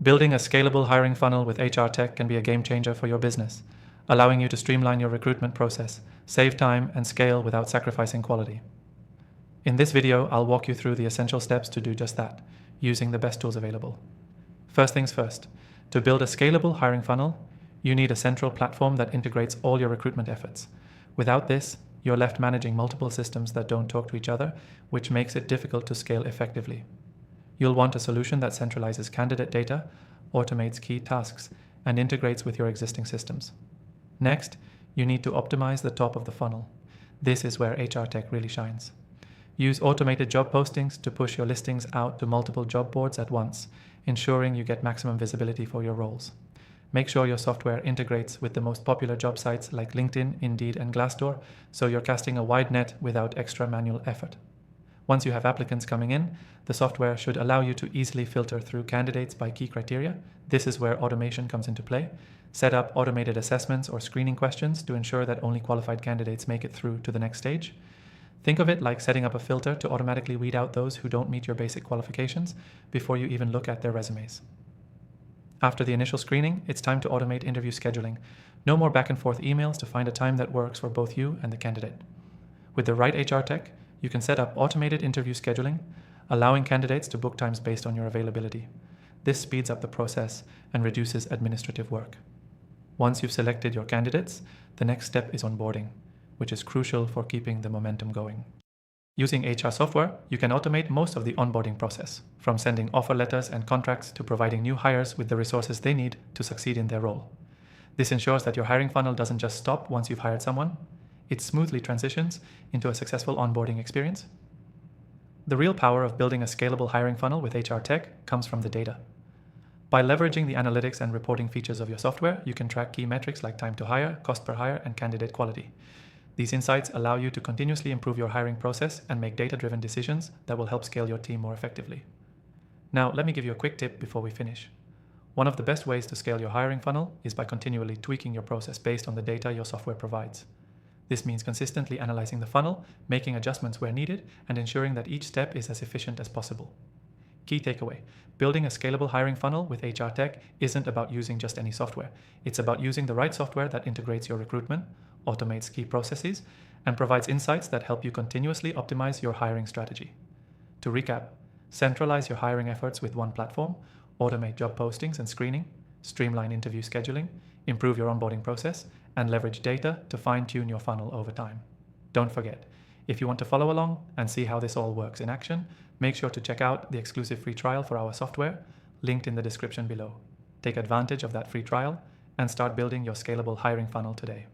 Building a scalable hiring funnel with HR tech can be a game changer for your business, allowing you to streamline your recruitment process, save time, and scale without sacrificing quality. In this video, I'll walk you through the essential steps to do just that, using the best tools available. First things first, to build a scalable hiring funnel, you need a central platform that integrates all your recruitment efforts. Without this, you're left managing multiple systems that don't talk to each other, which makes it difficult to scale effectively. You'll want a solution that centralizes candidate data, automates key tasks, and integrates with your existing systems. Next, you need to optimize the top of the funnel. This is where HR tech really shines. Use automated job postings to push your listings out to multiple job boards at once, ensuring you get maximum visibility for your roles. Make sure your software integrates with the most popular job sites like LinkedIn, Indeed, and Glassdoor, so you're casting a wide net without extra manual effort. Once you have applicants coming in, the software should allow you to easily filter through candidates by key criteria. This is where automation comes into play. Set up automated assessments or screening questions to ensure that only qualified candidates make it through to the next stage. Think of it like setting up a filter to automatically weed out those who don't meet your basic qualifications before you even look at their resumes. After the initial screening, it's time to automate interview scheduling. No more back and forth emails to find a time that works for both you and the candidate. With the right HR tech, you can set up automated interview scheduling, allowing candidates to book times based on your availability. This speeds up the process and reduces administrative work. Once you've selected your candidates, the next step is onboarding, which is crucial for keeping the momentum going. Using HR software, you can automate most of the onboarding process, from sending offer letters and contracts to providing new hires with the resources they need to succeed in their role. This ensures that your hiring funnel doesn't just stop once you've hired someone, it smoothly transitions into a successful onboarding experience. The real power of building a scalable hiring funnel with HR tech comes from the data. By leveraging the analytics and reporting features of your software, you can track key metrics like time to hire, cost per hire, and candidate quality. These insights allow you to continuously improve your hiring process and make data-driven decisions that will help scale your team more effectively. Now, let me give you a quick tip before we finish. One of the best ways to scale your hiring funnel is by continually tweaking your process based on the data your software provides. This means consistently analyzing the funnel, making adjustments where needed, and ensuring that each step is as efficient as possible. Key takeaway: building a scalable hiring funnel with HR tech isn't about using just any software. It's about using the right software that integrates your recruitment, automates key processes, and provides insights that help you continuously optimize your hiring strategy. To recap, centralize your hiring efforts with one platform, automate job postings and screening, streamline interview scheduling, improve your onboarding process, and leverage data to fine-tune your funnel over time. Don't forget, if you want to follow along and see how this all works in action, make sure to check out the exclusive free trial for our software, linked in the description below. Take advantage of that free trial and start building your scalable hiring funnel today.